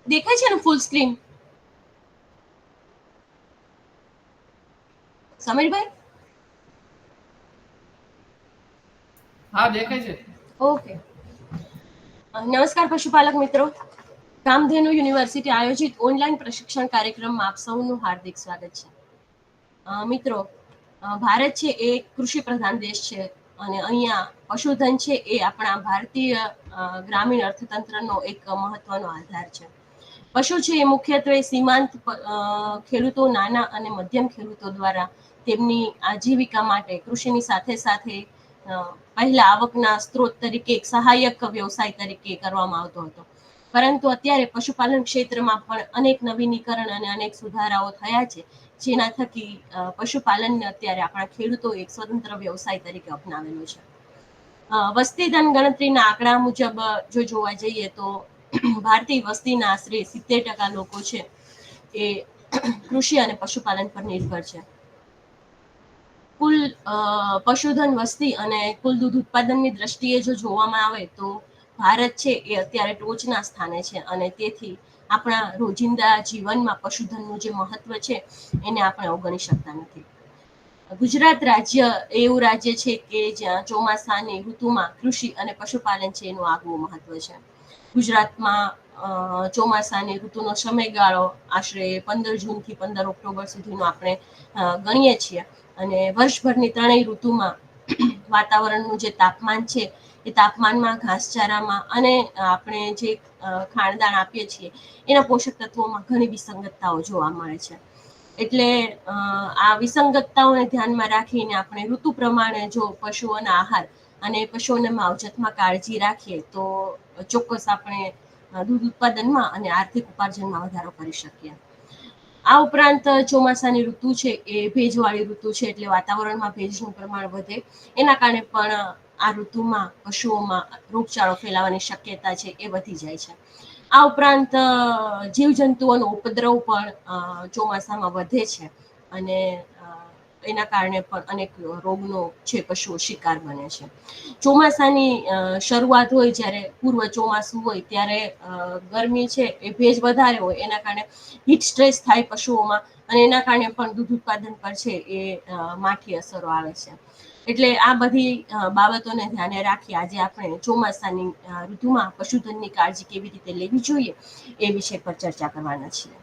દેખાય છે ને ફૂલ સ્ક્રીન? સમીરભાઈ? હા, દેખાય છે. ઓકે. નમસ્કાર પશુપાલક મિત્રો. કામધેનુ યુનિવર્સિટી આયોજિત ઓનલાઈન પ્રશિક્ષણ કાર્યક્રમમાં આપ સૌનું હાર્દિક સ્વાગત છે. મિત્રો, ભારત છે એ કૃષિ પ્રધાન દેશ છે અને અહીંયા પશુધન છે એ આપણા ભારતીય ગ્રામીણ અર્થતંત્રનો એક મહત્વનો આધાર છે. પશુ છે એ મુખ્યત્વે સીમાંત ખેડૂતો, નાના અને મધ્યમ ખેડૂતો દ્વારા તેમની આજીવિકા માટે કૃષિની સાથે સાથે પહેલા આવકના સ્ત્રોત તરીકે એક સહાયક વ્યવસાય તરીકે કરવામાં આવતો હતો. પરંતુ અત્યારે પશુપાલન ક્ષેત્રમાં પણ અનેક નવીનીકરણ અને અનેક સુધારાઓ થયા છે, જેના થકી પશુપાલનને અત્યારે આપણા ખેડૂતો એક સ્વતંત્ર વ્યવસાય તરીકે અપનાવેલો છે. વસ્તી ગણતરીના આંકડા મુજબ જો જોવા જઈએ તો ભારતીય વસ્તીના આશરે 70% લોકો છે એ કૃષિ અને પશુપાલન પર નિર્ભર છે. કુલ પશુધન વસ્તી અને કુલ દૂધ ઉત્પાદનની દ્રષ્ટિએ જો જોવામાં આવે તો ભારત છે એ અત્યારે ટોચના સ્થાને છે અને તેથી આપણા રોજિંદા જીવનમાં પશુધનનું જે મહત્વ છે એને આપણે અવગણી શકતા નથી. ગુજરાત રાજ્ય એવું રાજ્ય છે કે જ્યાં ચોમાસાની ઋતુમાં કૃષિ અને પશુપાલન છે એનું આગવું મહત્વ છે. ગુજરાતમાં ચોમાસાની ઋતુનો સમયગાળો આશરે 15 જૂનથી 15 ઓક્ટોબર સુધીનો આપણે ગણીએ છીએ અને વર્ષભરની ત્રણેય ઋતુમાં વાતાવરણનું જે તાપમાન છે એ તાપમાનમાં, ઘાસચારામાં અને આપણે જે ખાણદાણ આપીએ છીએ એના પોષક તત્વોમાં ઘણી વિસંગતતાઓ જોવા મળે છે. એટલે આ વિસંગતતાઓને ધ્યાનમાં રાખીને આપણે ઋતુ પ્રમાણે જો પશુઓના આહાર અને પશુઓને માવજતમાં કાળજી રાખીએ તો ચોક્કસ આપણે દૂધ ઉત્પાદનમાં અને આર્થિક ઉપાર્જનમાં વધારો કરી શકીએ. આ ઉપરાંત ચોમાસાની ઋતુ છે એ ભેજવાળી ઋતુ છે, એટલે વાતાવરણમાં ભેજનું પ્રમાણ વધે, એના કારણે પણ આ ઋતુમાં પશુઓમાં રોગચાળો ફેલાવાની શક્યતા છે એ વધી જાય છે. આ ઉપરાંત જીવજંતુઓનો ઉપદ્રવ પણ ચોમાસામાં વધે છે અને એના કારણે પણ અનેક રોગનો છે પશુઓ શિકાર બને છે. ચોમાસાની શરૂઆત હોય, જ્યારે પૂર્વ ચોમાસું હોય ત્યારે ગરમી છે એ ભેજ વધારે હોય એના કારણે હીટ સ્ટ્રેસ થાય પશુઓમાં અને એના કારણે પણ દૂધ ઉત્પાદન પર છે એ માઠી અસરો આવે છે. એટલે આ બધી બાબતોને ધ્યાને રાખી આજે આપણે ચોમાસાની ઋતુમાં પશુધનની કાળજી કેવી રીતે લેવી જોઈએ એ વિષય પર ચર્ચા કરવાના છીએ.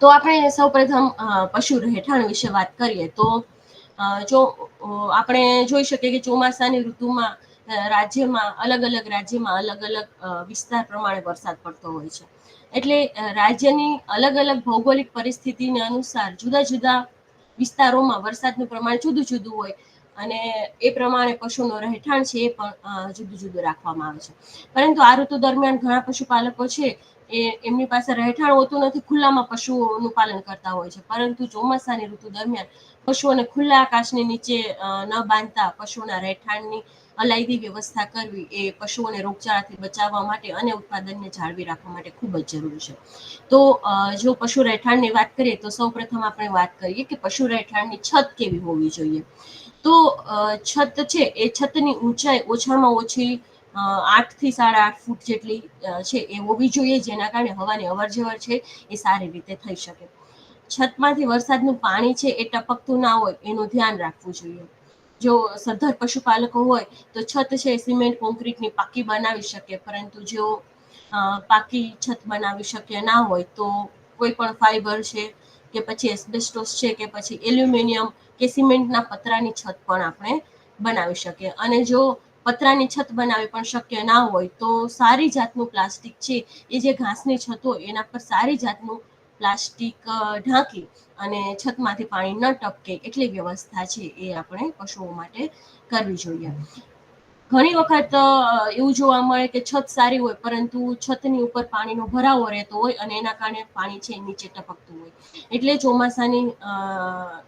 તો આપણે સૌપ્રથમ પશુ રહેઠાણ વિશે વાત કરીએ તો જો આપણે જોઈ શકીએ કે ચોમાસાની ઋતુમાં રાજ્યમાં અલગ અલગ વિસ્તાર પ્રમાણે વરસાદ પડતો હોય છે. એટલે રાજ્યની અલગ અલગ ભૌગોલિક પરિસ્થિતિને અનુસાર જુદા જુદા વિસ્તારોમાં વરસાદનું પ્રમાણ જુદું જુદું હોય અને એ પ્રમાણે પશુનો રહેઠાણ છે એ પણ જુદું જુદું રાખવામાં આવે છે. પરંતુ આ ઋતુ દરમિયાન ઘણા પશુપાલકો છે એમની પાસે રહેઠાણ હોતું નથી, ખુલ્લામાં પશુઓનું પાલન કરતા હોય છે. પરંતુ ચોમાસાની ઋતુ દરમિયાન પશુઓને ખુલ્લા આકાશની નીચે ન બાંધતા પશુઓના રહેઠાણની અલાયદી વ્યવસ્થા કરવી એ પશુઓને રોગચાળાથી બચાવવા માટે અને ઉત્પાદનને જાળવી રાખવા માટે ખૂબ જ જરૂરી છે. તો જો પશુ રહેઠાણની વાત કરીએ તો સૌપ્રથમ આપણે વાત કરીએ કે પશુ રહેઠાણની છત કેવી હોવી જોઈએ. તો છત છે એ છતની ઊંચાઈ ઓછામાં ઓછી 8 થી 8.5 ફૂટ જેટલી છે એ હોવી જોઈએ, જેના કારણે હવાની અવર જવર છે એ સારી રીતે થઈ શકે. છતમાંથી વરસાદનું પાણી છે એ ટપકતું ના હોય એનું ધ્યાન રાખવું જોઈએ. જો સદ્ધર પશુપાલકો હોય તો છત છે સિમેન્ટ કોન્ક્રીટની પાકી બનાવી શકે, પરંતુ જો પાકી છત બનાવી શક્ય ના હોય તો કોઈ પણ ફાઈબર છે કે પછી એસ્બેસ્ટોસ છે કે પછી એલ્યુમિનિયમ કે સિમેન્ટના પતરાની છત પણ આપણે બનાવી શકીએ. અને જો પતરાની છત બનાવી પણ શક્ય ના હોય તો સારી જાતનું પ્લાસ્ટિક છે એ જે ઘાસની છત હોય એના પર સારી જાતનું પ્લાસ્ટિક ઢાંકી અને છતમાંથી પાણી ન ટપકે એટલી વ્યવસ્થા છે એ આપણે પશુઓ માટે કરવી જોઈએ. ઘણી વખત એવું જોવા મળે કે છત સારી હોય પરંતુ છતની ઉપર પાણીનો ભરાવો રહેતો હોય અને એના કારણે પાણી છે નીચે ટપકતું હોય. એટલે ચોમાસાની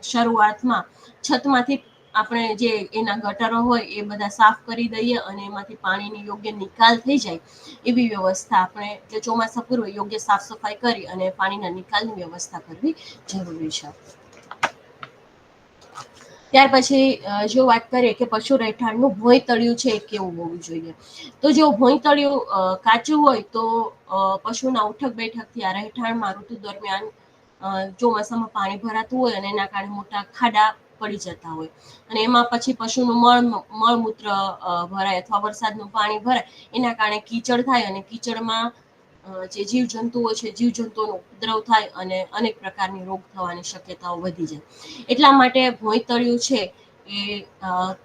શરૂઆતમાં છતમાંથી આપણે જે એના ગટરો હોય એ બધા સાફ કરી દઈએ અને એમાંથી પાણીની યોગ્ય નિકાલ થઈ જાય એવી વ્યવસ્થા આપણે જે ચોમાસા પૂર્વે યોગ્ય સાફ સફાઈ કરી અને પાણીના નિકાલની વ્યવસ્થા કરવી જરૂરી છે. ત્યાર પછી જો વાત કરીએ કે પશુ રહેઠાણનું ભોંયતળિયું છે એ કેવું હોવું જોઈએ, તો જો ભોંયતળિયું કાચું હોય તો પશુના ઉઠક બેઠકથી આ રહેઠાણમાં ઋતુ દરમિયાન ચોમાસામાં પાણી ભરાતું હોય અને એના કારણે મોટા ખાડા પડી જતા હોય અને એમાં પછી પશુનું મળમૂત્ર ભરાય અથવા વરસાદનું પાણી ભરાય એના કારણે કીચડ થાય અને કીચડમાં જે જીવજંતુઓ છે જીવજંતુઓનો ઉપદ્રવ થાય અને અનેક પ્રકારની રોગ થવાની શક્યતાઓ વધી જાય. એટલા માટે ભોંયતળિયું છે એ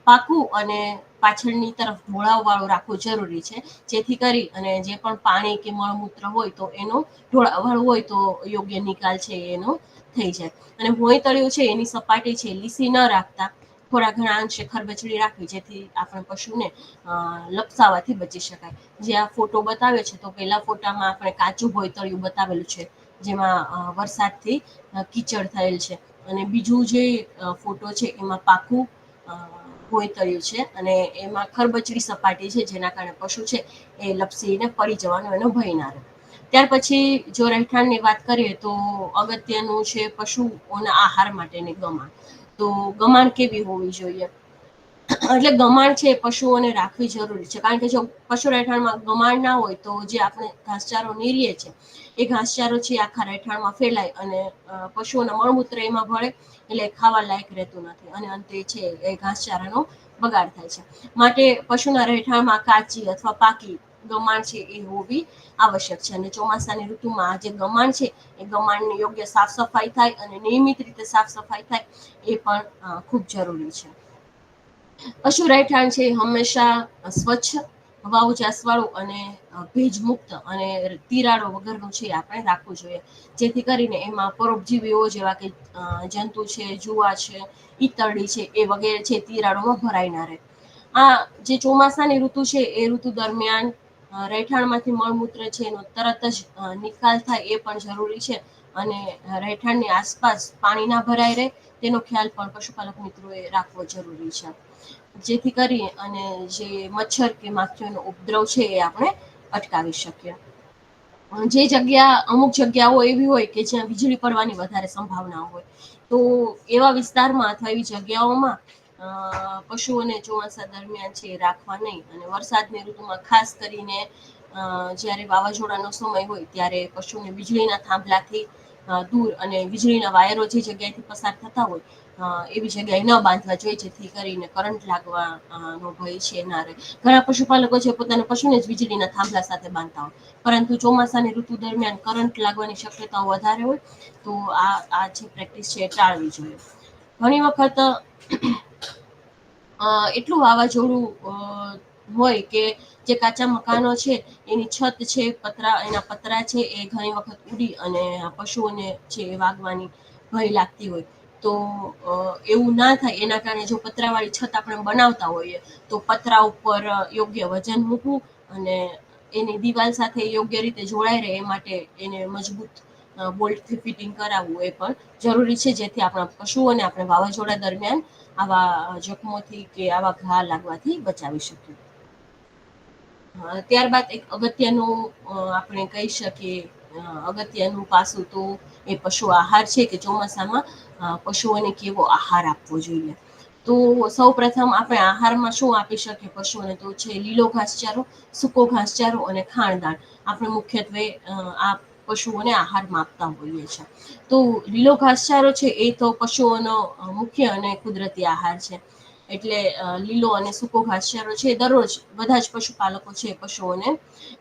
પાકું અને પાછળની તરફ ઢોળાવ વાળું રાખવું જરૂરી છે, જેથી કરી અને જે પણ પાણી કે મળમૂત્ર હોય તો એનો ઢોળાવ વાળું હોય તો યોગ્ય નિકાલ છે એનો થઈ જાય. અને ભોંયતળિયું છે એની સપાટી છે લીસી ન રાખતા થોડા ઘણા અંશે ખરબચડી રાખવી, જેથી આપણે પશુને લપસાવાથી બચી શકાય. જે આ ફોટો બતાવે છે તો પેલા ફોટામાં આપણે કાચું ભોંયતળિયું બતાવેલું છે, જેમાં વરસાદથી કીચડ થયેલ છે, અને બીજું જે ફોટો છે એમાં પાકું ભોંયતળિયું છે અને એમાં ખરબચડી સપાટી છે, જેના કારણે પશુ છે એ લપસીને પડી જવાનો એનો ભય ના રહે. ત્યાર પછી જો રહેઠાણની વાત કરીએ તો અગત્યનું છે પશુઓના આહાર માટેની ગમાણ. તો ગમાણ કેવી હોવી જોઈએ, એટલે ગમાણ છે પશુઓને રાખવી જરૂરી છે, કારણ કે જો પશુ રહેઠાણમાં ગમાણ ના હોય તો જે આપણે ઘાસચારો નીરીએ છીએ એ ઘાસચારો છે આખા રહેઠાણમાં ફેલાય અને પશુઓના મળમૂત્ર એમાં ભળે એટલે ખાવા લાયક રહેતું નથી અને અંતે છે એ ઘાસચારાનો બગાડ થાય છે. માટે પશુના રહેઠાણમાં કાચી અથવા પાકી ગમાણ છે એ હોવી આવશ્યક છે. અને ચોમાસાની ઋતુમાં આ જે ગમાણ છે એ ગમાણની યોગ્ય સાફ સફાઈ થાય અને નિયમિત રીતે સાફ સફાઈ થાય એ પણ ખૂબ જરૂરી છે. પશુ રહેઠાણ છે હંમેશા સ્વચ્છ, હવા ઉજાસ વાળું અને ભેજ મુક્ત અને તિરાડો વગરનું છે આપણે રાખવું જોઈએ, જેથી કરીને એમાં પરોપજીવીઓ જેવા કે જંતુ છે, જુવા છે, ઈતરડી છે એ વગેરે છે તિરાડોમાં ભરાય ના રહે. આ જે ચોમાસાની ઋતુ છે એ ઋતુ દરમિયાન રહેઠાણમાંથી મળમૂત્ર છે એનો તરત જ નિકાલ થાય એ પણ જરૂરી છે, અને રહેઠાણની આસપાસ પાણી ના ભરાઈ રહે તેનો ખ્યાલ પણ પશુપાલક મિત્રો એ રાખવો જરૂરી છે, જેથી કરી અને જે મચ્છર કે માખીઓનો ઉપદ્રવ છે એ આપણે અટકાવી શકીએ. જે જગ્યા અમુક જગ્યાઓ એવી હોય કે જ્યાં વીજળી પડવાની વધારે સંભાવના હોય તો એવા વિસ્તારમાં અથવા એવી જગ્યાઓમાં પશુઓને ચોમાસા દરમિયાન છે રાખવા નહીં, અને વરસાદની ઋતુમાં ખાસ કરીને જ્યારે વાવાઝોડાનો સમય હોય ત્યારે પશુને વીજળીના થાંભલાથી દૂર અને વીજળીના વાયરો જે જગ્યાએથી પસાર થતા હોય એવી જગ્યાએ ન બાંધવા જોઈએ, જેથી કરીને કરંટ લાગવાનો ભય છે ના રહે. ઘણા પશુપાલકો છે પોતાના પશુને જ વીજળીના થાંભલા સાથે બાંધતા હોય, પરંતુ ચોમાસાની ઋતુ દરમિયાન કરંટ લાગવાની શક્યતાઓ વધારે હોય તો આ જે પ્રેક્ટિસ છે એ ટાળવી જોઈએ. ઘણી વખત એટલું વાવાઝોડું હોય કે જે કાચા મકાનો છે એની છત છે, એના પતરા છે એ ઘણી વખત ઉડી અને પશુઓને છે વાગવાની ભય લાગતી હોય, તો એવું ના થાય એના કારણે જો પતરાવાળી છત આપણે બનાવતા હોઈએ તો પતરા ઉપર યોગ્ય વજન મૂકવું અને એની દિવાલ સાથે યોગ્ય રીતે જોડાઈ રહે એ માટે એને મજબૂત બોલ્ટથી ફિટિંગ કરાવવું એ પણ જરૂરી છે, જેથી આપણા પશુઓને આપણે વાવાઝોડા દરમિયાન આવા જોખમોથી કે આવા ઘા લાગવાથી બચાવી શકીએ. ત્યારબાદ એક અગત્યનું આપણે કહી શકીએ અગત્યનું પાસું તો એ પશુ આહાર છે કે ચોમાસામાં પશુઓને કેવો આહાર આપવો જોઈએ. તો સૌ પ્રથમ આપણે આહારમાં શું આપી શકીએ પશુઓને, તો છે લીલો ઘાસચારો, સૂકો ઘાસચારો અને ખાણદાણ આપણે મુખ્યત્વે આ પશુઓને આહારમાં આપતા હોઈએ છીએ. તો લીલો ઘાસચારો છે એ તો પશુઓનો મુખ્ય અને કુદરતી આહાર છે, એટલે લીલો અને સૂકો ઘાસચારો છે દરરોજ બધા જ પશુપાલકો છે પશુઓને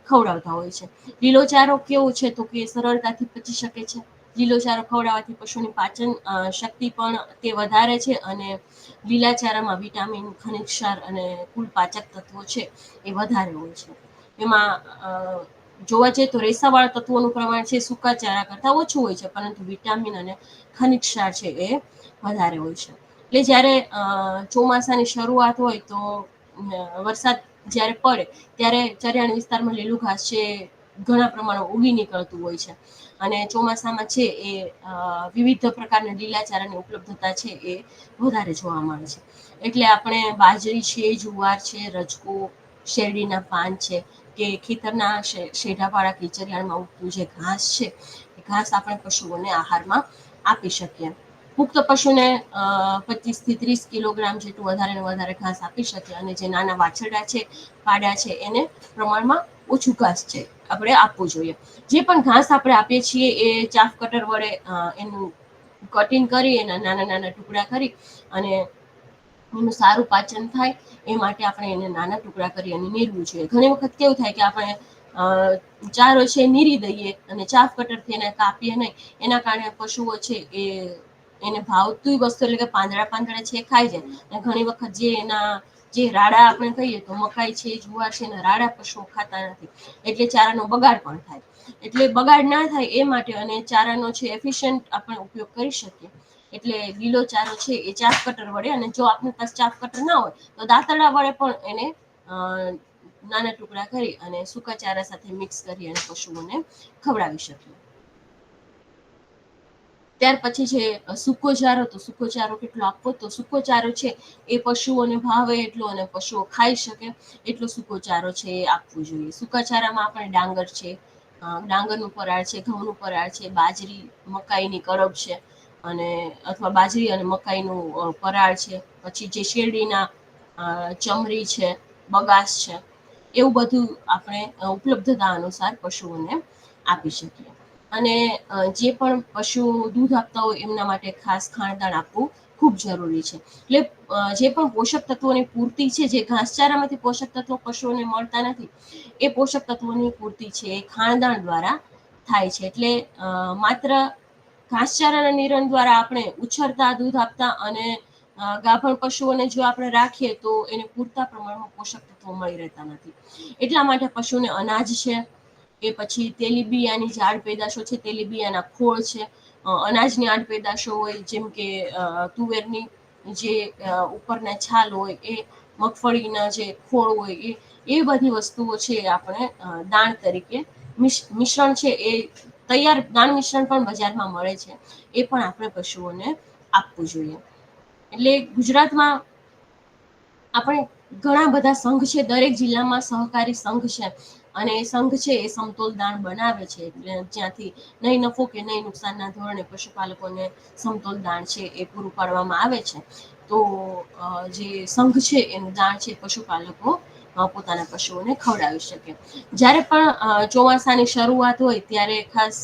ખવડાવતા હોય છે. લીલો ચારો કેવો છે તો કે સરળતાથી પચી શકે છે. લીલો ચારો ખવડાવવાથી પશુની પાચન શક્તિ પણ તે વધારે છે, અને લીલાચારામાં વિટામિન, ખનિજ ક્ષાર અને કુલ પાચક તત્વો છે એ વધારે હોય છે. એમાં જોવા જઈએ તો રેસાવાળા તત્વોનું પ્રમાણ છે સૂકા ચારા કરતા ઓછું હોય છે, પરંતુ વિટામિન અને ખનિજ ક્ષાર છે એ વધારે હોય છે. એટલે જયારે ચોમાસાની શરૂઆત હોય તો વરસાદ જયારે પડે ત્યારે ચરિયાણ વિસ્તારમાં લીલું ઘાસ છે ઘણા પ્રમાણમાં ઉગી નીકળતું હોય છે, અને ચોમાસામાં છે એ વિવિધ પ્રકારના લીલાચારાની ઉપલબ્ધતા છે એ વધારે જોવા મળે છે. એટલે આપણે બાજરી છે, જુવાર છે, રજકો, શેરડીના પાન છે કે ખેતરના શેઢાવાળા કીચરિયાણમાં ઉગતું જે ઘાસ છે એ ઘાસ આપણે પશુઓને આહારમાં આપી શકીએ. પુખ્ત પશુને 25 થી 30 કિલોગ્રામ જેટલું વધારે ને વધારે ઘાસ આપી શકે, અને જે નાના વાછરડા છે, પાડા છે, એને પ્રમાણમાં ઓછું ઘાસ છે આપણે આપવું જોઈએ. જે પણ ઘાસ આપણે આપીએ છીએ એ ચાફ કટર વડે એનું કટિંગ કરી, એના નાના નાના ટુકડા કરી અને એનું સારું પાચન થાય એ માટે આપણે એને નાના ટુકડા કરી અને નીરવું જોઈએ. ઘણી વખત કેવું થાય કે આપણે ચારો છે નીરી દઈએ અને ચાફ કટરથી એને કાપીએ નહીં, એના કારણે પશુઓ છે એને ભાવતું વસ્તુ એટલે કે પાંદડા પાંદડા છે ખાઈ જાય. અને ઘણી વખત જે રાડા આપણે કહીએ તો મકાઈ છે, જુવાર છે, ને રાડા પશુઓ ખાતા નથી, એટલે ચારાનો બગાડ પણ થાય. એટલે બગાડ ના થાય એ માટે અને ચારાનો છે એફિશિયન્ટ આપણે ઉપયોગ કરી શકીએ એટલે લીલો ચારો છે એ ચાફ કટર વડે, અને જો આપણી પાસે ચાફ કટર ના હોય તો દાંતરડા વડે પણ એને નાના ટુકડા કરી અને સૂકા ચારા સાથે મિક્સ કરી અને પશુઓને ખવડાવી શકીએ. ત્યાર પછી છે સૂકો ચારો. તો સૂકો ચારો કેટલો આપવો? તો સૂકો ચારો છે એ પશુઓને ભાવે એટલો અને પશુઓ ખાઈ શકે એટલો સૂકો ચારો છે એ આપવો જોઈએ. સૂકા ચારામાં આપણે ડાંગર છે, ડાંગરનું પરાળ છે, ઘઉંનું પરાળ છે, બાજરી, મકાઈની કડબ છે, અને અથવા બાજરી અને મકાઈનું પરાળ છે, પછી જે શેરડીના ચમરી છે, બગાસ છે, એવું બધું આપણે ઉપલબ્ધતા અનુસાર પશુઓને આપી શકીએ. અને જે પણ પશુઓ દૂધ આપતા હોય એમના માટે ખાસ ખાણદાણ આપવું ખૂબ જરૂરી છે. એટલે જે પણ પોષક તત્વોની પૂર્તિ છે, જે ઘાસચારામાંથી પોષક તત્વો પશુઓને મળતા નથી, એ પોષક તત્વોની પૂર્તિ છે એ ખાણદાણ દ્વારા થાય છે. એટલે માત્ર ઘાસચારાના નિરણ દ્વારા આપણે ઉછરતા, દૂધ આપતા અને ગાભણ પશુઓને જો આપણે રાખીએ તો એને પૂરતા પ્રમાણમાં પોષક તત્વો મળી રહેતા નથી. એટલા માટે પશુને અનાજ છે, એ પછી તેલીબિયાની જે આડ પેદાશો છે, તેલીબિયાના ખોળ છે, અનાજની આડ પેદાશો હોય જેમ કે તુવેરની જે ઉપરના છાલ હોય એ, મગફળીના જે ખોળ હોય એ બધી વસ્તુઓ છે આપણે દાણ તરીકે મિશ્રણ છે એ તૈયાર દાણ મિશ્રણ પણ બજારમાં મળે છે, એ પણ આપણે પશુઓને આપવું જોઈએ. એટલે ગુજરાતમાં આપણે ઘણા બધા સંઘ છે, દરેક જિલ્લામાં સહકારી સંઘ છે, અને એ સંઘ છે એ સમતોલ દાણ બનાવે છે, જ્યાંથી નહીં નફો કે નહીં નુકસાનના ધોરણે પશુપાલકોને સમતોલ દાણ છે એ પૂરું પાડવામાં આવે છે. તો જે સંઘ છે એનું દાણ છે પશુપાલકો પોતાના પશુઓને ખવડાવી શકે. જ્યારે પણ ચોમાસાની શરૂઆત હોય ત્યારે ખાસ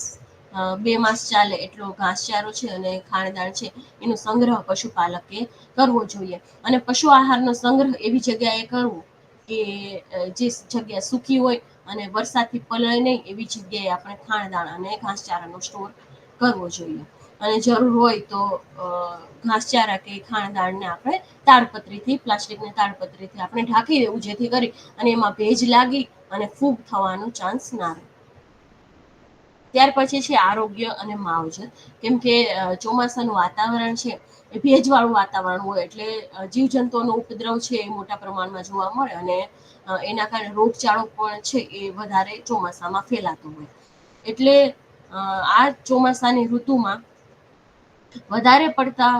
2 માસ ચાલે એટલો ઘાસચારો છે અને ખાણદાણ છે એનો સંગ્રહ પશુપાલકે કરવો જોઈએ. અને પશુ આહારનો સંગ્રહ એવી જગ્યાએ કરવો કે જે જગ્યા સૂકી હોય અને વરસાદથી પલળે નહીં એવી જગ્યાએ આપણે ખાણદાણ અને ઘાસચારાનો સ્ટોર કરવો જોઈએ. અને જરૂર હોય તો ઘાસચારા કે ખાણદાણને આપણે તાડપત્રીથી, પ્લાસ્ટિકની તાડપત્રીથી આપણે ઢાંકી દેવું, જેથી કરી અને એમાં ભેજ લાગી અને ફૂગ થવાનો ચાન્સ ના રહે. ત્યાર પછી છે આરોગ્ય અને માવજત. કેમ કે ચોમાસાનું વાતાવરણ છે એ ભેજવાળું વાતાવરણ હોય એટલે જીવજંતુઓનો ઉપદ્રવ છે એ મોટા પ્રમાણમાં જોવા મળે, અને એના કારણે રોગચાળો પણ છે એ વધારે ચોમાસામાં ફેલાતો હોય. એટલે આ ચોમાસાની ઋતુમાં વધારે પડતા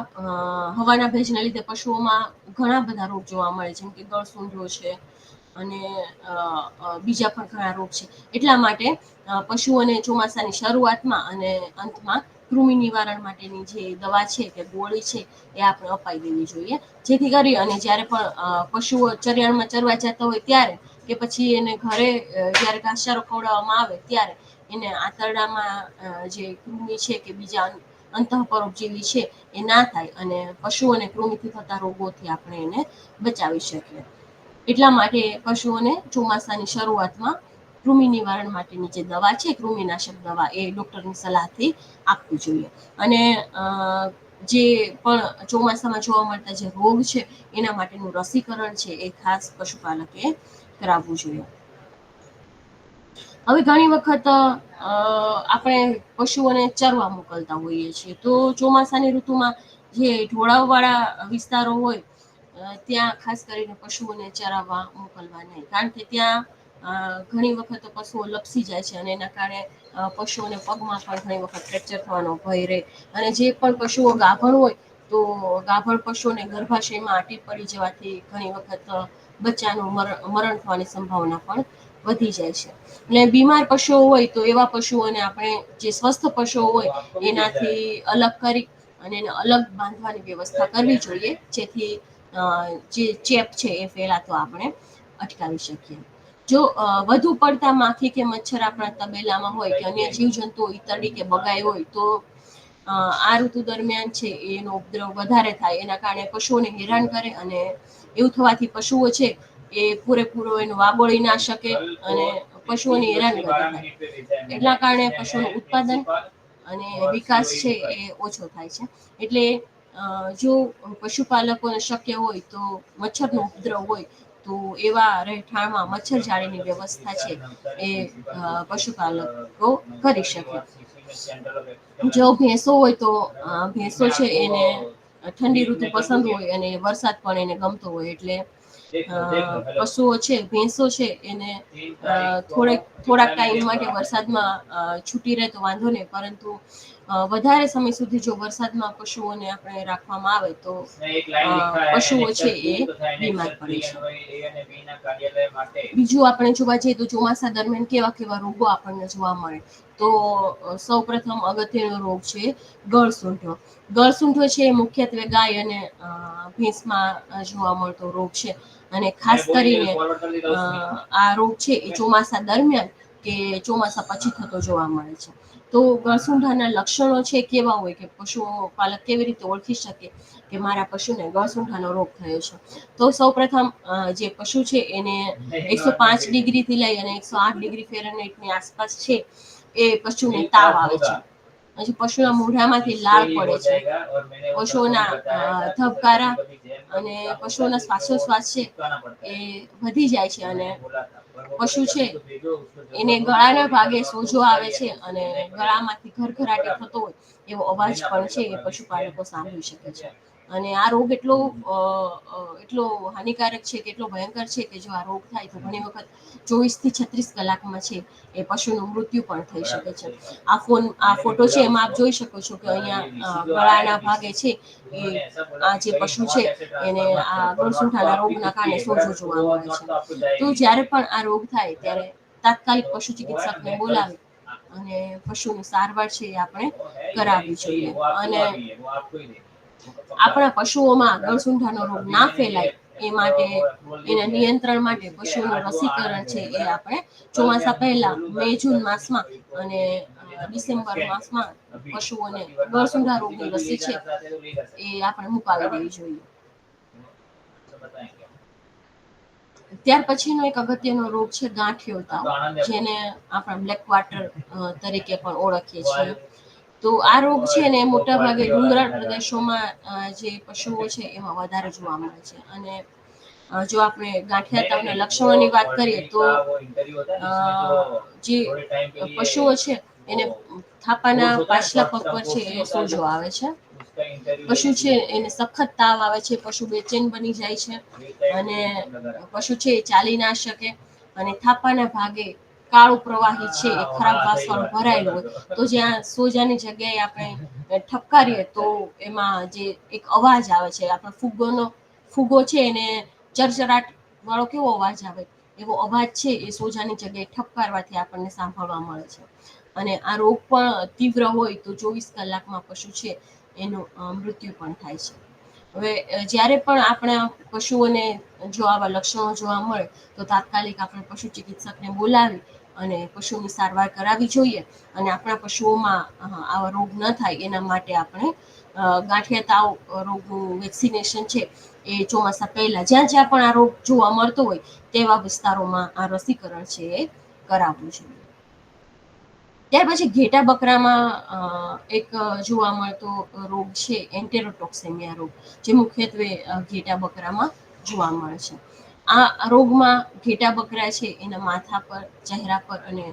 હવાના ભેજના લીધે પશુઓમાં ઘણા બધા રોગ જોવા મળે, જેમ કે ગળસુંઠો છે અને બીજા પણ ઘણા રોગ છે. એટલા માટે પશુઓને ચોમાસાની શરૂઆતમાં અને અંતમાં કૃમિ નિવારણ માટેની જે દવા છે કે ગોળી છે એ આપણે અપાઈ દેવી જોઈએ, જેથી કરી અને જ્યારે પણ પશુઓ ચરિયાણમાં ચરવા જતા હોય ત્યારે કે પછી એને ઘરે જ્યારે ઘાસચારો ખવડાવવામાં આવે ત્યારે એને આંતરડામાં જે કૃમિ છે કે બીજા અંતઃપરોપજીવી છે એ ના થાય અને પશુઓને કૃમિથી થતા રોગોથી આપણે એને બચાવી શકીએ. એટલા માટે પશુઓને ચોમાસાની શરૂઆતમાં કૃમિ નિવારણ માટેની જે દવા છે, કૃમિનાશક દવા, એ ડોક્ટરની સલાહથી આપવી જોઈએ. અને જે પણ ચોમાસામાં જોવા મળતા જે રોગ છે એના માટેનું રસીકરણ છે એ ખાસ પશુપાલકે કરાવવું જોઈએ. હવે ઘણી વખત આપણે પશુઓને ચરવા મોકલતા હોઈએ છીએ, તો ચોમાસાની ઋતુમાં જે ઢોળાવવાળા વિસ્તારો હોય ત્યાં ખાસ કરીને પશુઓને ચરાવવા મોકલવા નહીં, કારણ કે ત્યાં ઘણી વખત પશુઓ લપસી જાય છે અને એના કારણે પશુઓને પગમાં પણ ઘણી વખત ફ્રેક્ચર થવાનો ભય રહે. અને જે પણ પશુઓ ગાભણ હોય તો ગાભણ પશુઓને ગર્ભાશયમાં આંટી પડી જવાથી ઘણી વખત બચ્ચાનું મરણ થવાની સંભાવના પણ વધી જાય છે. અને બીમાર પશુઓ હોય તો એવા પશુઓને આપણે જે સ્વસ્થ પશુઓ હોય એનાથી અલગ કરી અને એને અલગ બાંધવાની વ્યવસ્થા કરવી જોઈએ, જેથી જે ચેપ છે એ ફેલાતો આપણે અટકાવી શકીએ. જો વધુ પડતા માખી કે મચ્છર આપણા તબેલામાં હોય કે અન્ય જીવજંતુઓ ઈતરડી કે બગાઈ હોય તો આ ઋતુ દરમિયાન છે એનો ઉપદ્રવ વધારે થાય, એના કારણે પશુઓને હેરાન કરે, અને એવું થવાથી પશુઓ છે એ પૂરેપૂરો એનો વાગોળી ના શકે અને પશુઓની હેરાનગતિ થાય. એટલા કારણે પશુનું ઉત્પાદન અને વિકાસ છે એ ઓછો થાય છે. એટલે જો પશુપાલકોને શક્ય હોય તો મચ્છરનો ઉપદ્રવ હોય તો એવા રહેઠાણમાં મચ્છર જાળીની વ્યવસ્થા છે એ પશુપાલકો કરી શકે. જો ભેંસો હોય તો ભેંસો છે એને ઠંડી ઋતુ પસંદ હોય અને વરસાદ પણ એને ગમતો હોય, એટલે પશુઓ છે, ભેંસો છે, એને થોડાક ટાઈમ માટે વરસાદમાં છૂટી રહે તો વાંધો નહીં, પરંતુ વધારે સમય સુધી જો વરસાદમાં પશુઓને આપણે રાખવામાં આવે તો પશુઓ છે એ બીમાર પડે છે. બીજું આપણે જોવા જઈએ તો ચોમાસા દરમિયાન કેવા કેવા રોગો આપણને જોવા મળે, તો સૌપ્રથમ અગત્યનો રોગ છે ગળસૂંઠો. ગળસૂંઠો છે એ મુખ્યત્વે ગાય અને ભેંસમાં જોવા મળતો રોગ છે, અને ખાસ કરીને આ રોગ છે એ ચોમાસા દરમિયાન કે ચોમાસા પછી થતો જોવા મળે છે. તો ગળસુંઠાના લક્ષણો છે કેવા હોય કે પશુઓ પાલક કેવી રીતે ઓળખી શકે કે મારા પશુને ગળસુંઠાનો રોગ થયો છે? તો સૌપ્રથમ જે પશુ છે એને 105 ડિગ્રીથી લઈ અને 108 ડિગ્રી ફેરનહાઇટની આસપાસ છે એ પશુને તાવ આવે છે. પછી પશુના મોઢામાંથી લાળ પડે છે, પશુઓના ધબકારા અને પશુઓના શ્વાસોશ્વાસ છે એ વધી જાય છે, અને પશુ છે એને ગળાના ભાગે સોજો આવે છે અને ગળામાંથી ઘરઘરાટી થતો હોય એવો અવાજ પણ છે એ પશુપાલકો સાંભળી શકે છે. અને આ રોગ એટલો હાનિકારક છે કે એટલો ભયંકર છે કે જો આ રોગ થાય તો ઘણી વખત 24 થી 36 કલાકમાં છે એ પશુનું મૃત્યુ પણ થઈ શકે છે. આ ફોટો છે એમાં આપ જોઈ શકો છો કે અહીંયા ગળાના ભાગે છે એ આ જે પશુ છે એને આ ગળસુંઠાના રોગના કારણે સોજો જોવા મળે છે. તો જ્યારે પણ આ રોગ થાય ત્યારે તાત્કાલિક પશુ ચિકિત્સકને બોલાવી અને પશુની સારવાર છે એ આપણે કરાવવી જોઈએ. અને આપણા પશુઓમાં ગળસુંઠાનો રોગ ના ફેલાય એ માટે એના નિયંત્રણ માટે પશુનું રસીકરણ છે એ આપણે ચોમાસા પહેલા મે-જૂન માસમાં અને ડિસેમ્બર માસમાં પશુઓને ગળસુંઠા રોગની રસી છે એ આપણે મુકાવી દેવી જોઈએ. ત્યાર પછીનો એક અગત્યનો રોગ છે ગાંઠિયો તાવ, જેને આપણે બ્લેક ક્વાર્ટર તરીકે પણ ઓળખીએ છીએ. તો આ રોગ છે ને મોટા ભાગે ડુંગરાળ પ્રદેશોમાં જે પશુઓ છે એમાં વધારે જોવા મળે છે. અને જો આપણે ગાંઠિયા તાવના લક્ષણોની વાત કરીએ તો જે પશુઓ છે એને થાપાના પાછલા પગ પર છે એ સોજો આવે છે. પશુ છે એને સખત તાવ આવે છે, પશુ બેચેન બની જાય છે, અને પશુ છે એ ચાલી ના શકે, અને થાપાના ભાગે કાળું પ્રવાહી છે એ ખરાબ વાસવાળું ભરાયેલું હોય, તો જ્યાં સોજાની જગ્યાએ આપણે ઠપકારીએ તો એમાં જે એક અવાજ આવે છે, આપણે ફુગ્ગો છે એને ચરચરાટ વાળો કેવો અવાજ આવે એવો અવાજ છે એ સોજાની જગ્યાએ ઠપકારવાથી આપણને સાંભળવા મળે છે. અને આ રોગ પણ તીવ્ર હોય તો 24 કલાકમાં પશુ છે એનું મૃત્યુ પણ થાય છે. હવે જ્યારે પણ આપણા પશુઓને જો આવા લક્ષણો જોવા મળે તો તાત્કાલિક આપણે પશુ ચિકિત્સકને બોલાવી અને પશુની સારવાર કરાવવી જોઈએ. અને આપણા પશુઓમાં આવા રોગ ન થાય એના માટે આપણે ગાંઠિયા તાવ રોગનું વેક્સિનેશન છે એ ચોમાસા પહેલા જ્યાં જ્યાં પણ આ રોગ જોવા મળતો હોય તેવા વિસ્તારોમાં આ રસીકરણ છે એ કરાવવું જોઈએ. ત્યાર પછી ઘેટા બકરામાં એક જોવા મળતો રોગ છે એન્ટેરોટોક્સેમિયા રોગ, જે મુખ્યત્વે ઘેટા બકરામાં જોવા મળે છે. આ રોગમાં ઘેટા બકરા છે એના માથા પર, ચહેરા પર અને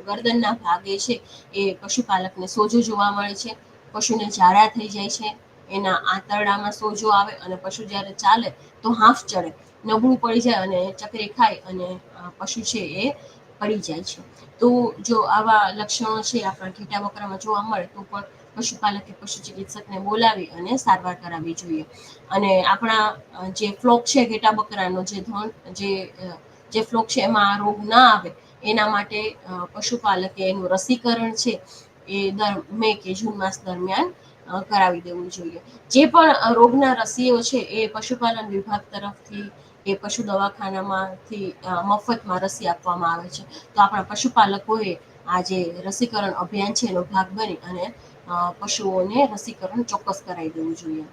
ગરદનના ભાગે છે એ પશુપાલકને સોજો જોવા મળે છે. પશુને ઝાડા થઈ જાય છે, એના આંતરડામાં સોજો આવે, અને પશુ જ્યારે ચાલે તો હાંફ ચડે, નબળું પડી જાય અને ચકરી ખાય અને પશુ છે એ પડી જાય છે. તો જો આવા લક્ષણો છે આપણા ઘેટા બકરામાં જોવા મળે તો પણ પશુપાલકે પશુ ચિકિત્સકને બોલાવી અને સારવાર કરાવવી જોઈએ. અને આપણા જે ફ્લોક છે ઘેટા બકરાનો જે ફ્લોક છે એમાં આ રોગ ના આવે એના માટે પશુપાલકે એનું રસીકરણ છે એ મે કે જૂન માસ દરમિયાન કરાવી દેવું જોઈએ. જે પણ રોગના રસીઓ છે એ પશુપાલન વિભાગ તરફથી એ પશુ દવાખાનામાંથી મફતમાં રસી આપવામાં આવે છે. તો આપણા પશુપાલકોએ આ જે રસીકરણ અભિયાન છે એનો ભાગ બની અને પશુઓને રસીકરણ ચોક્કસ કરાવી દેવું જોઈએ.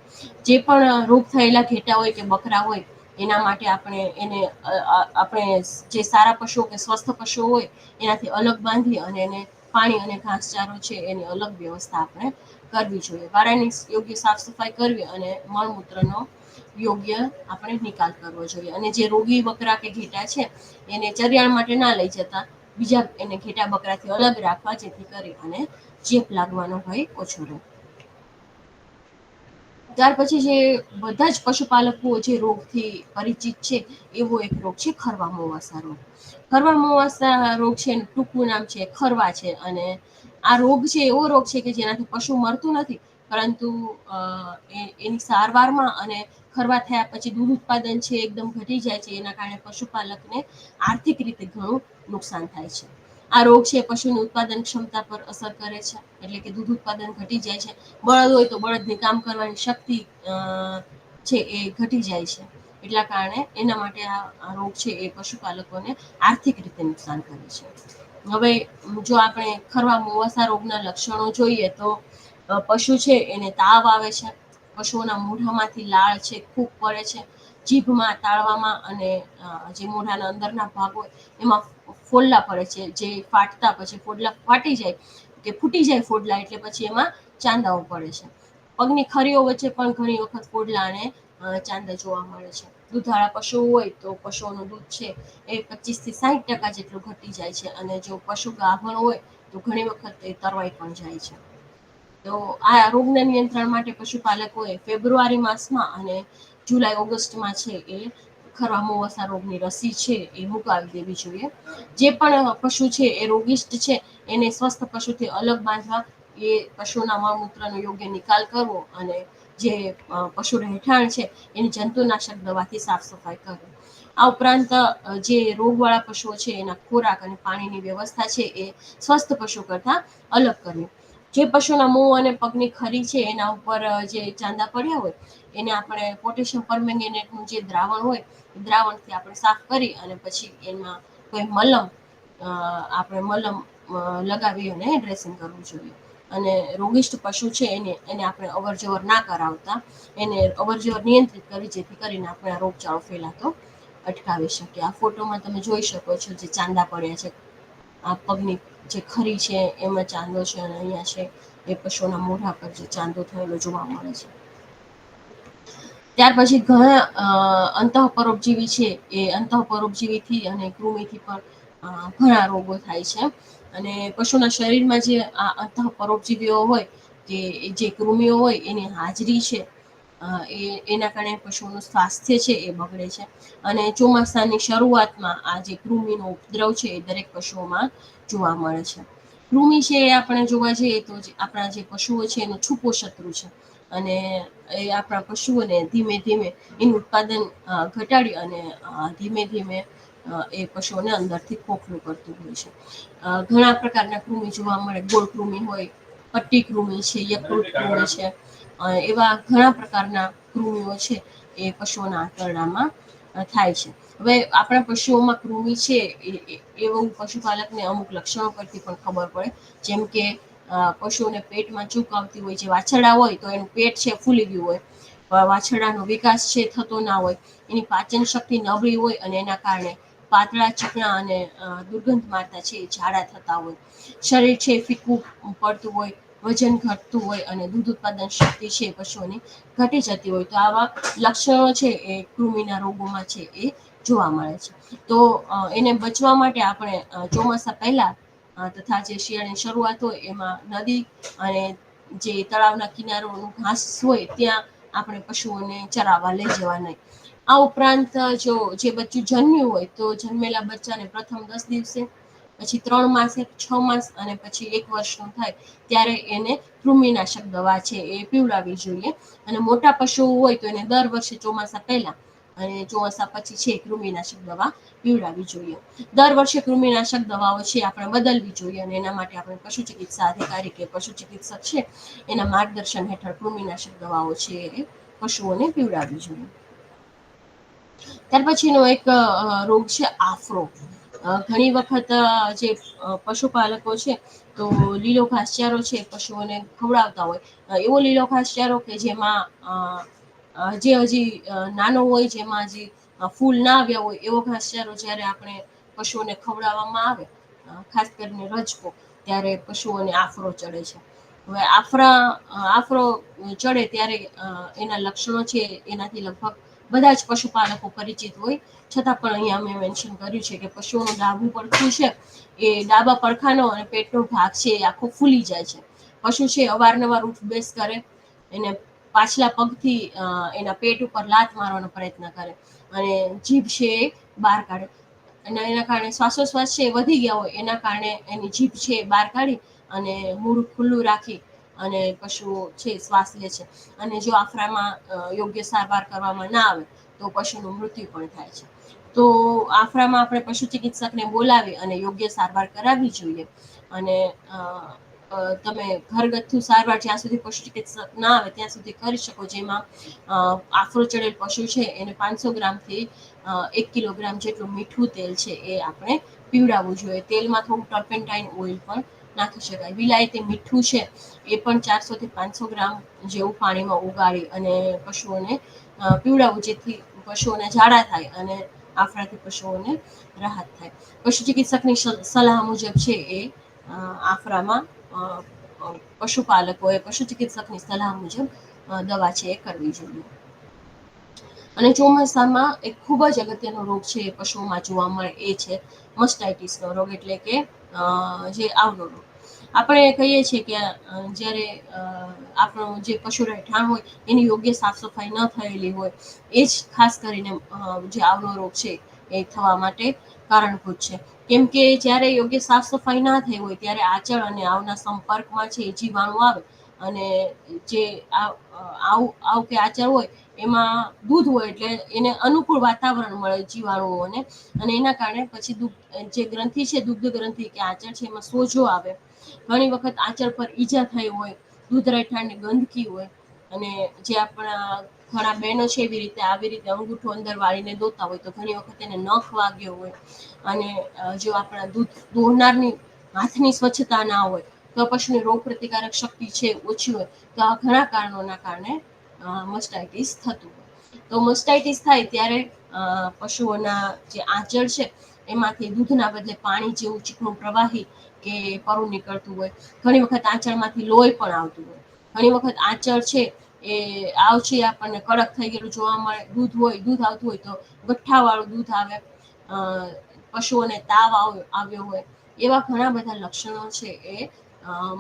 જે પણ રોગ થયેલા ઘેટા હોય કે બકરા હોય એના માટે આપણે જે સારા પશુઓ કે સ્વસ્થ પશુઓ હોય એનાથી અલગ બાંધી અને એને પાણી અને ઘાસચારો છે એની અલગ વ્યવસ્થા આપણે કરવી જોઈએ. વારાની યોગ્ય સાફ સફાઈ કરવી અને મળમૂત્રનો યોગ્ય આપણે નિકાલ કરવો જોઈએ. અને જે રોગી બકરા કે ઘેટા છે એને ચરિયાણ માટે ના લઈ જતા બીજા એને ઘેટા બકરાથી અલગ રાખવા, જેથી કરી અને ચેપ લાગવાનો ભય ઓછો રહે. ત્યાર પછી જે બધા જ પશુપાલકો જે રોગથી પરિચિત છે એવો એક રોગ છે ખરવા મોવાસા રોગ. ખરવા મોવાસા રોગ છે એનું ટૂંકું નામ છે ખરવા છે. અને આ રોગ છે એવો રોગ છે કે જેનાથી પશુ મરતું નથી, પરંતુ એની સારવારમાં અને ખરવા થયા પછી દૂધ ઉત્પાદન છે એકદમ ઘટી જાય છે. એના કારણે પશુપાલકને આર્થિક રીતે ઘણું નુકસાન થાય છે. આ રોગ છે પશુની ઉત્પાદન ક્ષમતા પર અસર કરે છે, એટલે કે દૂધ ઉત્પાદન ઘટી જાય છે. બળદ હોય તો બળદની કામ કરવાની શક્તિ છે એ ઘટી જાય છે. એટલા કારણે એના માટે આ રોગ છે એ પશુપાલકોને આર્થિક રીતે નુકસાન કરે છે. હવે જો આપણે ખરવા મોવાસા રોગના લક્ષણો જોઈએ તો પશુ છે એને તાવ આવે છે, પશુઓના મોઢામાંથી લાળ છે ખૂબ પડે છે, જીભમાં, તાળવામાં અને જે મોઢાના અંદરના ભાગ હોય એમાં ફોલ્લા પડે છે, જે ફાટતા પછી ફોડલા ફાટી જાય કે ફૂટી જાય ફોડલા એટલે પછી એમાં ચાંદાઓ પડે છે. પગની ખરીઓ વચ્ચે પણ ઘણી વખત ફોડલા અને ચાંદા જોવા મળે છે. દૂધાળા પશુઓ હોય તો પશુઓનું દૂધ છે એ 25 થી 60% જેટલું ઘટી જાય છે. અને જો પશુ ગાભણ હોય તો ઘણી વખત એ તરવાઈ પણ જાય છે. તો આ રોગના નિયંત્રણ માટે પશુપાલકોએ ફેબ્રુઆરી માસમાં અને જુલાઈ ઓગસ્ટમાં છે એ ખરવા મોવાસા રોગની રસી છે એ મુકાવી દેવી જોઈએ. જે પણ પશુ છે એ રોગિષ્ટ છે એને સ્વસ્થ પશુથી અલગ બાંધવા, એ પશુના મળમૂત્રનો યોગ્ય નિકાલ કરવો અને જે પશુ રહેઠાણ છે એની જંતુનાશક દવાથી સાફ સફાઈ કરવી. આ ઉપરાંત જે રોગવાળા પશુઓ છે એના ખોરાક અને પાણીની વ્યવસ્થા છે એ સ્વસ્થ પશુ કરતા અલગ કરવી. જે પશુના મોં અને પગની ખરી છે એના ઉપર જે ચાંદા પડ્યા હોય એને આપણે પોટેશિયમ પરમેંગેનેટનું જે દ્રાવણ હોય દ્રાવણથી આપણે સાફ કરી અને પછી એમાં કોઈ મલમ લગાવી અને ડ્રેસિંગ કરવું જોઈએ. અને રોગિષ્ટ પશુ છે એને આપણે અવર જવર ના કરાવતા એને અવર જવર નિયંત્રિત કરવી, જેથી કરીને આપણે આ રોગચાળો ફેલાતો અટકાવી શકીએ. આ ફોટોમાં તમે જોઈ શકો છો જે ચાંદા પડ્યા છે, આ પગની જે ખરી છે એમાં ચાંદો છે અને અહીંયા છે એ પશુના મોઢા પર જે ચાંદો થયેલો જોવા મળે છે. ત્યાર પછી ઘણા અંતઃપરોપજીવી છે એ અંતઃપરોપજીવીથી અને કૃમિથી પણ ઘણા રોગો થાય છે. અને પશુના શરીરમાં જે આ અંતઃપરોપજીવીઓ હોય કે જે કૃમિઓ હોય એની હાજરી છે એના કારણે પશુઓનું સ્વાસ્થ્ય છે એ બગડે છે. અને ચોમાસાની શરૂઆતમાં આ જે કૃમિનો ઉપદ્રવ છે એ દરેક પશુઓમાં જોવા મળે છે. કૃમિ છે એ આપણે જોવા જઈએ તો આપણા જે પશુઓ છે એનો છૂપો શત્રુ છે. અને એ આપણા પશુઓને ધીમે ધીમે એનું ઉત્પાદન ઘટાડી અને ધીમે ધીમે એ પશુઓને અંદરથી ખોખલું કરતું હોય છે. ઘણા પ્રકારના કૃમિ જોવા મળે, ગોળ કૃમિ હોય, પટ્ટી કૃમિ છે, યકૃત કૃમિ છે, એવા ઘણા પ્રકારના કૃમિઓ છે એ પશુઓના આંતરડામાં થાય છે. હવે આપણા પશુઓમાં કૃમિ છે એવું પશુપાલકને અમુક લક્ષણો પરથી પણ ખબર પડે. જેમ કે પશુઓને પેટમાં ચૂક આવતી હોય, જે વાછરડા હોય તો એનું પેટ છે ફૂલી ગયું હોય, વાછરડાનો વિકાસ છે થતો ના હોય, એની પાચન શક્તિ નબળી હોય અને એના કારણે પાતળા, ચીકણા અને દુર્ગંધ મારતા છે એ ઝાડા થતા હોય, શરીર છે ફીકું પડતું હોય, વજન ઘટતું હોય અને દૂધ ઉત્પાદન શક્તિ છે પશુઓની ઘટી જતી હોય. તો આવા લક્ષણો છે એ કૃમિના રોગોમાં છે એ જોવા મળે છે. તો એને બચવા માટે આપણે ચોમાસા પહેલા તથા જે શિયાળાની શરૂઆત હોય એમાં નદી અને જે તળાવના કિનારોનું ઘાસ હોય ત્યાં આપણે પશુઓને ચરાવવા લઈ જવા નહીં. આ ઉપરાંત જો જે બચ્ચું જન્મ્યું હોય તો જન્મેલા બચ્ચાને પ્રથમ 10 દિવસે, પછી 3 માસે, 6 માસ અને પછી 1 વર્ષનું થાય ત્યારે એને કૃમિનાશક દવા છે એ પીવડાવવી જોઈએ. અને મોટા પશુઓ હોય તો એને દર વર્ષે ચોમાસા પહેલા અને ચોમાસા પછી છે કૃમિનાશક દવા પીવડાવવી જોઈએ. દર વર્ષે કૃમિનાશક દવાઓ છે આપણે બદલવી જોઈએ અને એના માટે આપણે પશુ ચિકિત્સા અધિકારી કે પશુ ચિકિત્સક છે એના માર્ગદર્શન હેઠળ કૃમિનાશક દવાઓ છે એ પશુઓને પીવડાવવી જોઈએ. ત્યાર પછીનો એક રોગ છે આફરો. ઘણી વખત જે પશુપાલકો છે તો લીલો ઘાસચારો છે પશુઓને ખવડાવતા હોય, એવો લીલો ઘાસચારો કે જેમાં જે હજી નાનો હોય, જેમાં હજી ફૂલ ના આવ્યા હોય એવો ઘાસચારો જ્યારે આપણે પશુઓને ખવડાવવામાં આવે, ખાસ કરીને રજકો, ત્યારે પશુઓને આફરો ચડે છે. હવે આફરો ચડે ત્યારે એના લક્ષણો છે એનાથી લગભગ બધા જ પશુપાલકો પરિચિત હોય, છતાં પણ અહીંયા અમે મેન્શન કર્યું છે કે પશુઓનું ડાબું પડખું છે એ ડાબા પડખાનો અને પેટનો ભાગ છે એ આખો ફૂલી જાય છે. પશુ છે અવારનવાર ઉઠ બેસ કરે, એને પાછલા પગથી એના પેટ ઉપર લાત મારવાનો પ્રયત્ન કરે અને જીભ છે એ બહાર કાઢે, અને એના કારણે શ્વાસોશ્વાસ છે એ વધી ગયા હોય એના કારણે એની જીભ છે એ બહાર કાઢી અને મૂળ ખુલ્લું રાખી અને પશુઓ છે શ્વાસ લે છે. અને જો આફરામાં યોગ્ય સારવાર કરવામાં ના આવે તો પશુનું મૃત્યુ પણ થાય છે. તો આફરામાં આપણે પશુ ચિકિત્સકને બોલાવી અને યોગ્ય સારવાર કરાવવી જોઈએ. અને તમે ઘરગથ્થુ સારવાર જ્યાં સુધી પશુ ચિકિત્સક ના આવે ત્યાં સુધી કરી શકો, જેમાં આફરો ચડેલ પશુ છે એને 500 ગ્રામથી 1 કિલોગ્રામ જેટલું મીઠું તેલ છે એ આપણે પીવડાવવું જોઈએ. તેલમાં થોડું ટર્પેન્ટાઇન ઓઇલ પણ નાખી શકાય. વિલાયતી મીઠું છે એ પણ 400 થી 500 ગ્રામ જેવું પાણીમાં ઉગાળી અને પશુઓને પીવડાવવું, જેથી પશુઓને ઝાડા થાય અને આફરાથી પશુઓને રાહત થાય. પશુ ચિકિત્સકની સલાહ મુજબ છે એ આફરામાં પશુપાલકોએ પશુ ચિકિત્સકની સલાહ મુજબ દવા છે એ કરવી જોઈએ. અને ચોમાસામાં એક ખૂબ જ અગત્યનો રોગ છે એ પશુઓમાં જોવા મળે એ છે મસ્ટાઇટિસનો રોગ, એટલે કે જે આવનો રોગ. આપણે કહીએ છીએ કે જ્યારે આપણું જે પશુ રહેઠાણ હોય એની યોગ્ય સાફ સફાઈ ન થયેલી હોય એ જ ખાસ કરીને જે આવનો રોગ છે એ થવા માટે કારણભૂત છે. કેમ કે જ્યારે યોગ્ય સાફ સફાઈ ના થઈ હોય ત્યારે આચળ અને આવના સંપર્કમાં છે જીવાણુ આવે અને જે આવ કે આચળ હોય એમાં દૂધ હોય એટલે એને અનુકૂળ વાતાવરણ મળે જીવાણુઓને, અને એના કારણે પછી જે ગ્રંથિ છે, દુગ્ધ ગ્રંથિ કે આચળ છે, એમાં સોજો આવે. ઘણી વખત આંચળ પર ઈજા થઈ હોય, દૂધ રહેઠાણની ગંદકી હોય, અને જે આપણા ઘણા બહેનો છે એવી રીતે અંગૂઠો અંદર વાળીને દોતા હોય તો ઘણી વખત એને નખ વાગ્યો હોય, અને જો આપણા દૂધ દોહનારની હાથની સ્વચ્છતા ના હોય તો પશુની રોગ પ્રતિકારક શક્તિ છે ઓછી હોય, તો આ ઘણા કારણોના કારણે મસ્ટાઇટિસ થતું હોય. તો મસ્ટાઇટિસ થાય ત્યારે પશુઓના જે આંચળ છે એમાંથી દૂધના બદલે પાણી જેવું ચીકણું પ્રવાહી કે પરુ નીકળતું હોય. ઘણી વખત આંચળમાંથી લોહી પણ આવતું હોય. ઘણી વખત આંચળ છે એ આવ છે આપણને કડક થઈ ગયેલું જોવા મળે. દૂધ આવતું હોય તો ગઠ્ઠા વાળું દૂધ આવે, પશુઓને તાવ આવ્યો હોય, એવા ઘણા બધા લક્ષણો છે એ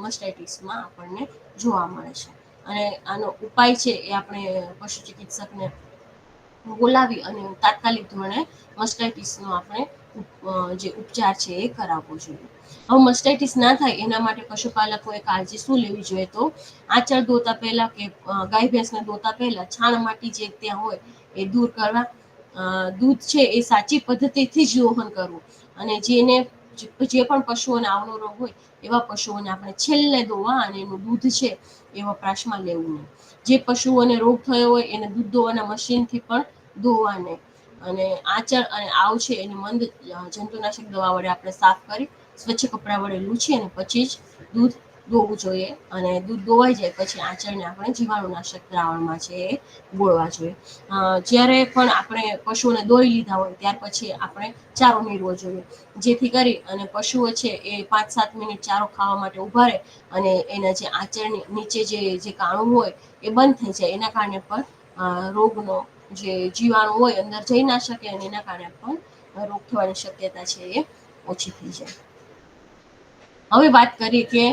મસ્ટાઇટિસમાં આપણને જોવા મળે છે. અને આનો ઉપાય છે એ આપણે પશુ ચિકિત્સકને બોલાવી અને તાત્કાલિક ધોરણે મસ્ટાઇટિસનો આપણે જે ઉપચાર છે એ કરાવવો જોઈએ. હવે મસ્ટાઇટિસ ના થાય એના માટે પશુપાલકોએ કાળજી શું લેવી જોઈએ, તો આંચળ ધોતા પહેલા કે ગાય ભેંસને ધોતા પહેલા છાણ માટી જે ત્યાં હોય એ દૂર કરવા, દૂધ છે એ સાચી પદ્ધતિથી જ દોહન કરવું, અને જે પણ પશુઓને આવનો રોગ હોય એવા પશુઓને આપણે છેલ્લે દોવા અને એનું દૂધ છે એ વપરાશમાં લેવું નહીં. જે પશુઓને રોગ થયો હોય એને દૂધ દોવાના મશીનથી પણ દોવા નહીં. અને આંચળ અને આવ છે એની મંદ જંતુનાશક દવા વડે આપણે સાફ કરી સ્વચ્છ કપડા વડે લૂછી અને પછી જ દૂધ દોવું જોઈએ. અને દૂધ દોવાઈ જાય પછી આંચળને આપણે જીવાણુનાશક દ્રાવણમાં છે એ બોળવા જોઈએ. જ્યારે પણ આપણે પશુઓને દોઈ લીધા હોય ત્યાર પછી આપણે ચારો મેળવો જોઈએ, જેથી કરી અને પશુઓ છે એ 5-7 મિનિટ ચારો ખાવા માટે ઉભા રહે અને એના જે આંચળની નીચે જે કાણું હોય એ બંધ થઈ જાય. એના કારણે પણ રોગનો જે જીવાણુ હોય અંદર જઈ ના શકે અને એના કારણે પણ રોગ થવાની શક્યતા છે એ ઓછી થઈ જાય. હવે વાત કરીએ કે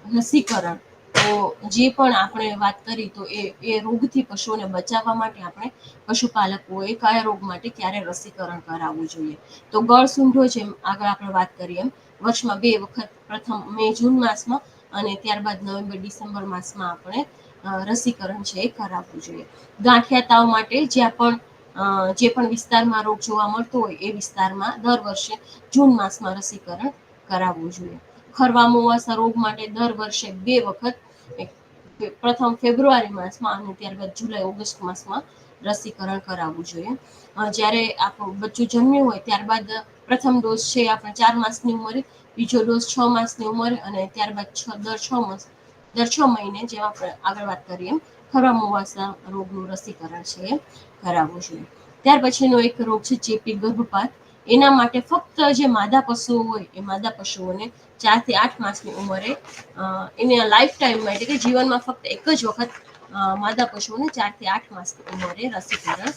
રસીકરણ. તો જે પણ આપણે વાત કરી તો એ રોગથી પશુઓને બચાવવા માટે આપણે પશુપાલકોએ કયા રોગ માટે ક્યારે રસીકરણ કરાવવું જોઈએ. તો ગળસુંઠો જેમ આગળ આપણે વાત કરીએ એમ વર્ષમાં 2 વખત, પ્રથમ મે-જૂન માસમાં અને ત્યારબાદ નવેમ્બર-ડિસેમ્બર માસમાં આપણે રસીકરણ છે એ કરાવવું જોઈએ. ગાંઠિયા તાવ માટે જ્યાં પણ જે પણ વિસ્તારમાં રોગ જોવા મળતો હોય એ વિસ્તારમાં દર વર્ષે જૂન માસમાં રસીકરણ કરાવવું જોઈએ. ખરવા મોવાસા રોગ માટે દર વર્ષે 2 વખત, પ્રથમ ફેબ્રુઆરી માસમાં અને ત્યારબાદ જુલાઈ ઓગસ્ટ માસમાં રસીકરણ કરાવવું જોઈએ. જ્યારે આપણું બચ્ચું જન્મ્યું હોય ત્યારબાદ પ્રથમ ડોઝ છે આપણે 4 માસની ઉંમરે, બીજો ડોઝ 6 માસની ઉંમરે અને ત્યારબાદ દર 6 મહિને, જેમ આપણે આગળ વાત કરીએ ખરવા મોવાસા રોગનું રસીકરણ છે એ કરાવવું જોઈએ. ત્યાર પછીનો એક રોગ છે ચેપી ગર્ભપાત. એના માટે ફક્ત જે માદા પશુઓ હોય એ માદા પશુઓને 4 થી 8 માસની ઉંમરે, એને લાઈફ ટાઈમમાં એટલે કે જીવનમાં ફક્ત એક જ વખત માદા પશુઓને 4 થી 8 માસની ઉંમરે રસીકરણ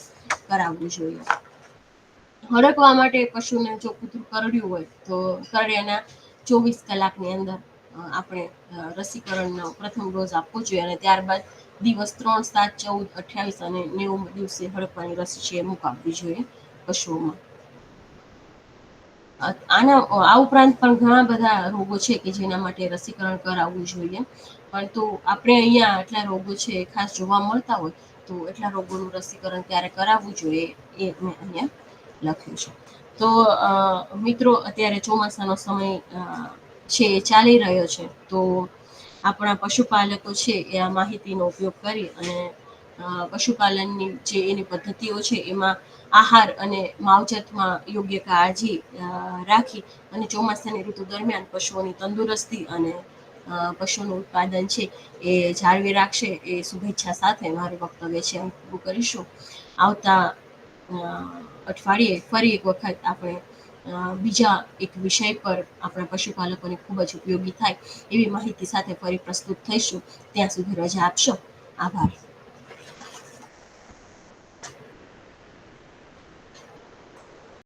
કરાવવું જોઈએ. હડકવા માટે પશુને જો કૂતરું કરડ્યું હોય તો કરડ્યાના 24 કલાકની અંદર આપણે રસીકરણનો પ્રથમ ડોઝ આપવો જોઈએ અને ત્યારબાદ દિવસ 3, 7, 14, 28 અને 90 દિવસે હડકવાની રસી છે એ મુકાવવી જોઈએ પશુઓમાં. આ ઉપરાંત પણ ઘણા બધા રોગો છે કે જેના માટે રસીકરણ કરાવવું જોઈએ, પરંતુ આપણે અહીંયા આટલા રોગો છે ખાસ જોવા મળતા હોય તો એટલા રોગોનું રસીકરણ ત્યારે કરાવવું જોઈએ એ મેં અહીંયા લખ્યું છે. તો મિત્રો, અત્યારે ચોમાસાનો સમય છે એ ચાલી રહ્યો છે, તો આપણા પશુપાલકો છે એ આ માહિતીનો ઉપયોગ કરી અને પશુપાલનની જે એની પદ્ધતિઓ છે એમાં આહાર અને માવજતમાં યોગ્ય કાળજી રાખી અને ચોમાસાની ઋતુ દરમિયાન પશુઓની તંદુરસ્તી અને પશુનું ઉત્પાદન છે એ જાળવી રાખશે એ શુભેચ્છા સાથે મારું વક્તવ્ય છે હું પૂરું કરીશું. આવતા અઠવાડિયે ફરી એક વખત આપણે બીજા એક વિષય પર આપણા પશુપાલકોને ખૂબ જ ઉપયોગી થાય એવી માહિતી સાથે ફરી પ્રસ્તુત થઈશું. ત્યાં સુધી રજા આપશો. આભાર.